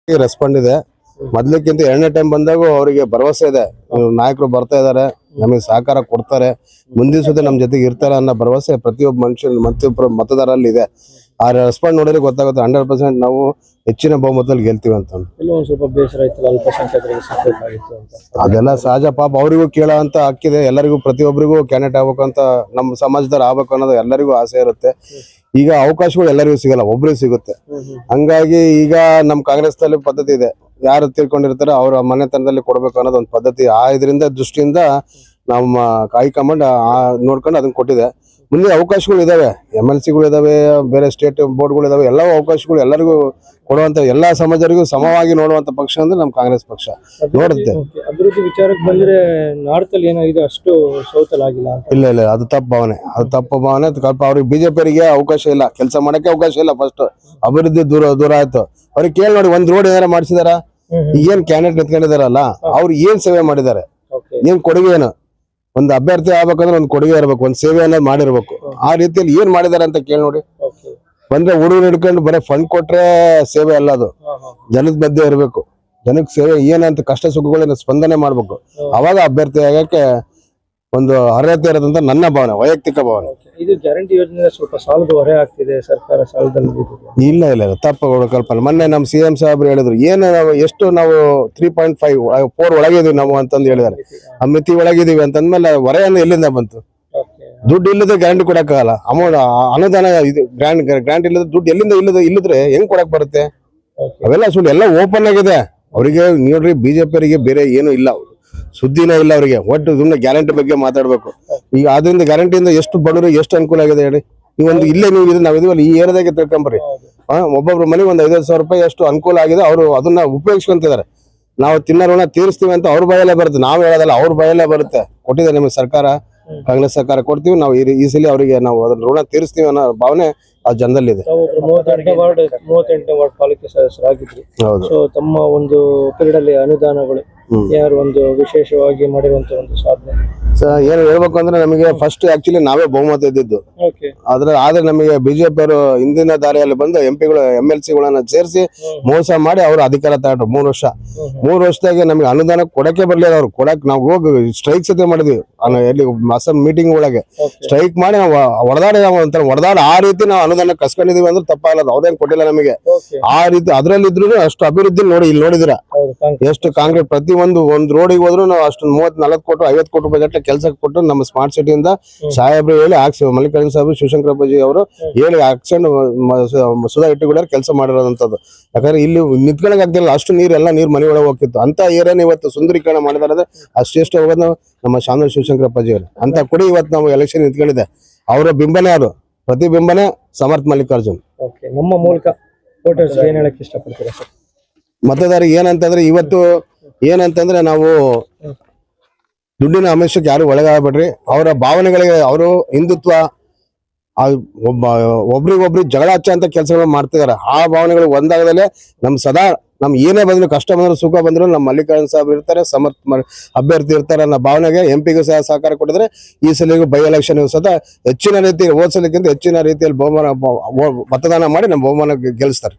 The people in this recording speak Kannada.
ರೆಸ್ಪಾಂಡ್ ಇದೆ. ಮೊದ್ಲಕ್ಕಿಂತ ಎರಡನೇ ಟೈಮ್ ಬಂದಾಗ ಅವರಿಗೆ ಭರವಸೆ ಇದೆ, ನಾಯಕರು ಬರ್ತಾ ಇದಾರೆ, ನಮಗೆ ಸಹಕಾರ ಕೊಡ್ತಾರೆ, ಮುಂದಿನ ಸತಿ ನಮ್ಮ ಜೊತೆಗೆ ಇರ್ತಾರೆ ಅನ್ನೋ ಭರವಸೆ ಪ್ರತಿಯೊಬ್ಬ ಮನುಷ್ಯನ ಮತ್ತೊಬ್ಬ ಮತದಾರಲ್ಲಿ ಇದೆ. ಆ ರೆಸ್ಪಾಂಡ್ ನೋಡಿದ್ರೆ ಗೊತ್ತಾಗುತ್ತೆ 100% ನಾವು ಹೆಚ್ಚಿನ ಬಹುಮತದಲ್ಲಿ ಗೆಲ್ತೀವಿ ಅಂತ. ಸ್ವಲ್ಪ ಬೇಸರ ಆಯ್ತಲ್ಲ, ಅಲ್ಪಸಂಖ್ಯಾತರಿಗೆ ಸಿಗಬೇಕಾಗಿತ್ತು ಅಂತ. ಅದೆಲ್ಲ ಸಹಜ, ಪಾಪ ಅವರಿಗೂ ಕೇಳೋ ಅಂತ ಹಕ್ಕಿದೆ. ಎಲ್ಲರಿಗೂ ಪ್ರತಿಯೊಬ್ಬರಿಗೂ ಕ್ಯಾಂಡಿಡೇಟ್ ಆಗ್ಬೇಕಂತ, ನಮ್ಮ ಸಮಾಜದವ್ರು ಆಗ್ಬೇಕು ಅನ್ನೋದು ಎಲ್ಲರಿಗೂ ಆಸೆ ಇರುತ್ತೆ. ಈಗ ಅವಕಾಶಗಳು ಎಲ್ಲರಿಗೂ ಸಿಗಲ್ಲ, ಒಬ್ರಿಗೆ ಸಿಗುತ್ತೆ. ಹಂಗಾಗಿ ಈಗ ನಮ್ಮ ಕಾಂಗ್ರೆಸ್ನಲ್ಲಿ ಪದ್ಧತಿ ಇದೆ, ಯಾರು ತೀರ್ಕೊಂಡಿರ್ತಾರೆ ಅವರ ಮನೆತನದಲ್ಲಿ ಕೊಡ್ಬೇಕು ಅನ್ನೋದು ಒಂದು ಪದ್ಧತಿ. ಆ ಇದರಿಂದ ದೃಷ್ಟಿಯಿಂದ ನಮ್ಮ ಹೈಕಮಾಂಡ್ ನೋಡ್ಕೊಂಡು ಅದನ್ನ ಕೊಟ್ಟಿದೆ. ಮುಂದೆ ಅವಕಾಶಗಳು ಇದಾವೆ, MLC ಗಳು ಇದಾವೆ, ಬೇರೆ ಸ್ಟೇಟ್ ಬೋರ್ಡ್ಗಳು ಇದಾವೆ, ಎಲ್ಲ ಅವಕಾಶಗಳು ಎಲ್ಲರಿಗೂ ಕೊಡುವಂತ, ಎಲ್ಲಾ ಸಮಾಜರಿಗೂ ಸಮವಾಗಿ ನೋಡುವಂತ ಪಕ್ಷ ಅಂದ್ರೆ ನಮ್ಮ ಕಾಂಗ್ರೆಸ್ ಪಕ್ಷ ನೋಡುತ್ತೆ. ಅಭಿವೃದ್ಧಿ ವಿಚಾರಕ್ಕೆ ಬಂದ್ರೆ ನಾರ್ತಲ್ಲಿ ಏನಾಗಿದೆ, ಅಷ್ಟು ಸೌತಲ್ ಆಗಿಲ್ಲ. ಇಲ್ಲ, ಅದು ತಪ್ಪು ಭಾವನೆ, ಅವ್ರಿಗೆ ಬಿಜೆಪಿಯವರಿಗೆ ಅವಕಾಶ ಇಲ್ಲ, ಕೆಲಸ ಮಾಡಕ್ಕೆ ಅವಕಾಶ ಇಲ್ಲ. ಫಸ್ಟ್ ಅಭಿವೃದ್ಧಿ ದೂರ ಆಯ್ತು. ಅವ್ರಿಗೆ ಕೇಳಿ ನೋಡಿ, ಒಂದ್ ರೋಡ್ ಏನಾರ ಮಾಡಿಸಿದಾರ? ಏನ್ ಕ್ಯಾಂಡಿಡೇಟ್ ನಿಂತ್ಕೊಂಡಿದಾರಲ್ಲ, ಅವ್ರು ಏನ್ ಸೇವೆ ಮಾಡಿದ್ದಾರೆ, ಏನ್ ಕೊಡುಗೆ ಏನು? ಒಂದು ಅಭ್ಯರ್ಥಿ ಆಗ್ಬೇಕಂದ್ರೆ ಒಂದು ಕೊಡುಗೆ ಇರ್ಬೇಕು, ಒಂದು ಸೇವೆ ಅನ್ನೋದು ಮಾಡಿರ್ಬೇಕು. ಆ ರೀತಿಯಲ್ಲಿ ಏನ್ ಮಾಡಿದಾರೆ ಅಂತ ಕೇಳಿ ನೋಡಿ. ಬಂದ್ರೆ ಹುಡುಗರು ಹಿಡ್ಕೊಂಡು ಬರೀ ಫಂಡ್ ಕೊಟ್ರೆ ಸೇವೆ ಅಲ್ಲ, ಅದು ಜನದ ಮಧ್ಯೆ ಇರ್ಬೇಕು. ಜನಕ್ಕೆ ಸೇವೆ ಏನಂತ ಕಷ್ಟ ಸುಖಗಳನ್ನ ಸ್ಪಂದನೆ ಮಾಡ್ಬೇಕು, ಅವಾಗ ಅಭ್ಯರ್ಥಿ ಆಗಕ್ಕೆ ಒಂದು ಅರ್ಹತೆ ಇರೋದಂತ ನನ್ನ ಭಾವನೆ, ವೈಯಕ್ತಿಕ ಭಾವನೆ. ಇದು ಗ್ಯಾರಂಟಿ ಯೋಜನೆ ಸ್ವಲ್ಪ ಸಾಲದ ಹೊರೆ ಆಗ್ತಿದೆ, ಸರ್ಕಾರ ಸಾಲದಲ್ಲಿ. ಇಲ್ಲ ತಪ್ಪು ಕಲ್ಪನೆ. ಮೊನ್ನೆ ನಮ್ಮ CM ಸಾಹೇಬ್ರು ಹೇಳಿದ್ರು, ಏನು ನಾವು ಎಷ್ಟು ನಾವು 3.5 4 ಒಳಗಿದೀವಿ ನಾವು ಅಂತಂದು ಹೇಳಿದಾರೆ. ಆ ಮಿತಿ ಒಳಗಿದೀವಿ ಅಂತಂದ್ಮೇಲೆ ಹೊರೆಯನ್ನು ಎಲ್ಲಿಂದ ಬಂತು? ದುಡ್ಡು ಇಲ್ಲದೆ ಗ್ಯಾರಂಟಿ ಕೊಡಕ್ಕಾಗಲ್ಲ. ಅಮೌಂಟ್ ಅನುದಾನ ಇದು ಗ್ರಾಂಟ್ ಇಲ್ಲದ ದುಡ್ಡು ಎಲ್ಲಿಂದ ಇಲ್ಲದ್ರೆ ಹೆಂಗ್ ಕೊಡಕ್ ಬರುತ್ತೆ? ಅವೆಲ್ಲ ಸುಳ್ಳು, ಎಲ್ಲ ಓಪನ್ ಆಗಿದೆ. ಅವರಿಗೆ ನೋಡ್ರಿ, ಬಿಜೆಪಿ ಅವರಿಗೆ ಬೇರೆ ಏನು ಇಲ್ಲ, ಸುದ್ದಿನೇ ಇಲ್ಲ ಅವರಿಗೆ. ಒಟ್ಟು ಸುಮ್ಮನೆ ಗ್ಯಾರಂಟಿ ಬಗ್ಗೆ ಮಾತಾಡ್ಬೇಕು. ಈಗ ಅದರಿಂದ ಗ್ಯಾರಂಟಿಯಿಂದ ಎಷ್ಟು ಬಡವರು ಎಷ್ಟು ಅನುಕೂಲ ಆಗಿದೆ ಹೇಳಿ. ನೀವೊಂದು ಇಲ್ಲೇ ನೀವು ನಾವು ಇದೀವಲ್ಲ, ಈ ಏರಿಯಾದಾಗೆ ತಿಳ್ಕೊಂಬರ್ರಿ. ಒಬ್ಬೊಬ್ರು ಮನೆಗೆ ಒಂದು 5,000 ರೂಪಾಯಿ ಅಷ್ಟು ಅನುಕೂಲ ಆಗಿದೆ. ಅವರು ಅದನ್ನ ಉಪಯೋಗಿಸ್ಕೊಂತಿದ್ದಾರೆ. ನಾವು ತಿನ್ನೋ ಋಣ ತೀರಿಸ್ತೀವಿ ಅಂತ ಅವ್ರ ಬಾಯಲ್ಲೇ ಬರುತ್ತೆ, ನಾವು ಹೇಳೋದಲ್ಲ, ಅವ್ರ ಬಾಯಲ್ಲೇ ಬರುತ್ತೆ. ಕೊಟ್ಟಿದೆ ನಿಮಗೆ ಸರ್ಕಾರ, ಕಾಂಗ್ರೆಸ್ ಸರ್ಕಾರ ಕೊಡ್ತೀವಿ ನಾವು, ಈ ಸಲ ಅವರಿಗೆ ನಾವು ಅದನ್ನ ಋಣ ತೀರಿಸ್ತೀವಿ ಅನ್ನೋ ಭಾವನೆ ಆ ಜನದಲ್ಲಿದೆ. 38ನೇ ವಾರ್ಡ್ ಪಾಲಿಕೆ ಸದಸ್ಯರಾಗಿದ್ರಿ. ಸೊ ತಮ್ಮ ಒಂದು ಪೀರಿಯಡ್ ಅಲ್ಲಿ ಅನುದಾನಗಳು ಯಾರು ಒಂದು ವಿಶೇಷವಾಗಿ ಮಾಡಿರುವಂತ ಒಂದು ಸಾಧನೆ ಏನು ಹೇಳ್ಬೇಕು ಅಂದ್ರೆ, ನಮಗೆ ಫಸ್ಟ್ ಆಕ್ಚುಲಿ ನಾವೇ ಬಹುಮತ ಇದ್ದಿದ್ದು. ಆದ್ರೆ ನಮಗೆ ಬಿಜೆಪಿ ಅವರು ಹಿಂದಿನ ದಾರಿಯಲ್ಲಿ ಬಂದು MP ಗಳು MLC ಗಳನ್ನ ಸೇರಿಸಿ ಮೋಸ ಮಾಡಿ ಅವರು ಅಧಿಕಾರ ತಗೊಂಡ್ರು 3 ವರ್ಷ. 3 ವರ್ಷದಾಗೆ ನಮಗೆ ಅನುದಾನ ಕೊಡಕ್ಕೆ ಬರ್ಲಿಲ್ಲ. ಅವ್ರು ನಾವು ಹೋಗಿ ಸ್ಟ್ರೈಕ್ ಸತಿ ಮಾಡಿದ್ವಿ, ಎಲ್ಲಿ ಅಸಂ ಮೀಟಿಂಗ್ ಒಳಗೆ ಸ್ಟ್ರೈಕ್ ಮಾಡಿ ನಾವು ಹೊಡೆದಾಡ ಆ ರೀತಿ ನಾವು ಅನುದಾನ ಕಸ್ಕೊಂಡಿದೀವಿ ಅಂದ್ರೆ ತಪ್ಪಾಗಲ್ಲ. ಅವ್ರೇನ್ ಕೊಟ್ಟಿಲ್ಲ ನಮಗೆ ಆ ರೀತಿ. ಅದ್ರಲ್ಲಿ ಇದ್ರು ಅಷ್ಟು ಅಭಿವೃದ್ಧಿ ನೋಡಿ, ಇಲ್ಲಿ ನೋಡಿದಿರ ಎಷ್ಟು ಕಾಂಗ್ರೆಸ್ ಪ್ರತಿ ಒಂದು ರೋಡಿಗೆ ಹೋದ್ರು ನಾವು ಅಷ್ಟು 30-40 ಕೋಟಿ 50 ಕೋಟಿ ರೂಪಾಯಿ ಗಟ್ಟಲೆ ಕೆಲಸ ಕೊಟ್ಟು ನಮ್ಮ ಸ್ಮಾರ್ಟ್ ಸಿಟಿಯಿಂದ ಸಾಹೇಬ್ರು ಹೇಳಿ ಹಾಕ್ಸಿ, ಮಲ್ಲಿಕಾರ್ಜುನ ಸಾಹೇಬ್ರು, ಶಿವಶಂಕರಪ್ಪಾಜಿ ಅವರು ಹೇಳಿ ಹಾಕ್ಸ್ಕೊಂಡು ಸುಧಾ ಇಟ್ಟುಗಳವ್ರು ಕೆಲಸ ಮಾಡಿರೋದಂಥದ್ದು. ಯಾಕಂದ್ರೆ ಇಲ್ಲಿ ನಿಂತ್ಕೊಳಕ್ ಆಗ್ತಿಲ್ಲ, ಅಷ್ಟು ಎಲ್ಲ ನೀರು ಮನೆ ಒಳಗೆ ಹೋಗ್ತಿತ್ತು. ಅಂತ ಏರಿಯಾನ ಇವತ್ತು ಸುಂದರೀಕರಣ ಮಾಡಿದಾರೆ. ಅಷ್ಟೆಷ್ಟು ಹೋಗೋದು ನಮ್ಮ ಶಾಮನೂರು ಶಿವಶಂಕರಪ್ಪಾಜಿ ಅವರು ಅಂತ ಕೊಡಿ. ಇವತ್ತು ನಾವು ಎಲೆಕ್ಷನ್ ನಿಂತ್ಕೊಂಡಿದೆ, ಅವರ ಬಿಂಬನೆ ಅದು, ಪ್ರತಿಬಿಂಬನೆ ಸಮರ್ಥ ಮಲ್ಲಿಕಾರ್ಜುನ್. ನಮ್ಮ ಮೂಲಕ ಏನ್ ಹೇಳಕ್ ಇಷ್ಟಪಡ್ತೀರಾ ಸರ್ ಮತದಾರರಿಗೆ? ಏನಂತಂದ್ರೆ ಇವತ್ತು ಏನಂತಂದ್ರೆ, ನಾವು ದುಡ್ಡಿನ ಅಂಶಕ್ಕೆ ಯಾರು ಒಳಗಾಗಬೇಡ್ರಿ. ಅವರ ಭಾವನೆಗಳಿಗೆ, ಅವರು ಹಿಂದುತ್ವ, ಒಬ್ರಿಗೊಬ್ರು ಜಗಳ ಹಚ್ಚ ಅಂತ ಕೆಲಸಗಳು ಮಾಡ್ತಿದಾರೆ. ಆ ಭಾವನೆಗಳು ಒಂದಾಗದಲ್ಲೇ ನಮ್ ಏನೇ ಬಂದ್ರು, ಕಷ್ಟ ಬಂದ್ರು, ಸುಖ ಬಂದ್ರು, ನಮ್ಮ ಮಲ್ಲಿಕಾರ್ಜುನ ಸಾಹೇಬ್ರು ಇರ್ತಾರೆ, ಸಮರ್ಥ ಅಭ್ಯರ್ಥಿ ಇರ್ತಾರೆ ಅನ್ನೋ ಭಾವನೆಗೆ MP ಗೂ ಸಹ ಸಹಕಾರ ಕೊಟ್ಟಿದ್ರೆ ಈ ಸಲಿಗೂ ಬೈ ಎಲೆಕ್ಷನ್ ಸದಾ ಹೆಚ್ಚಿನ ರೀತಿ, ಹೋದ್ಸಲಕ್ಕಿಂತ ಹೆಚ್ಚಿನ ರೀತಿಯಲ್ಲಿ ಮತದಾನ ಮಾಡಿ ನಮ್ಮ ಬಹುಮಾನ ಗೆಲ್ಲಿಸ್ತಾರೆ.